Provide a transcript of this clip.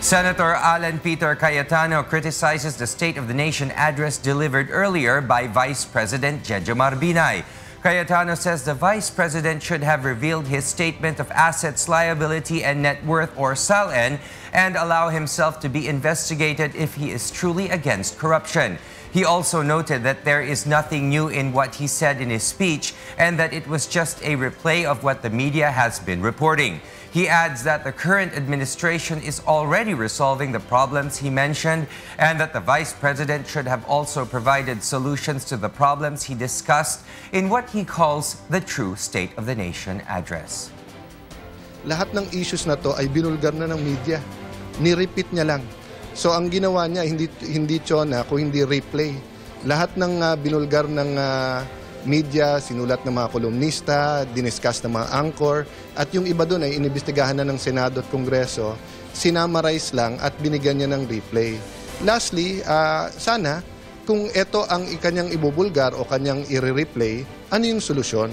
Senator Alan Peter Cayetano criticizes the State of the Nation address delivered earlier by Vice President Jejomar Binay. Cayetano says the Vice President should have revealed his Statement of Assets, Liability, and Net Worth, or SALN, and allow himself to be investigated if he is truly against corruption. He also noted that there is nothing new in what he said in his speech and that it was just a replay of what the media has been reporting. He adds that the current administration is already resolving the problems he mentioned and that the Vice President should have also provided solutions to the problems he discussed in what he calls the True State of the Nation address. Lahat ng issues na to ay binulgar na ng media. Ni-repeat niya lang. So ang ginawa niya, hindi tsona, kung hindi replay. Lahat ng binulgar ng media, sinulat ng mga kolumnista, diniscuss ng mga anchor, at yung iba doon ay inimbestigahan na ng Senado at Kongreso, sinamarize lang at binigyan niya ng replay. Lastly, sana kung ito ang kanyang ibubulgar o kanyang i-replay, ano yung solusyon?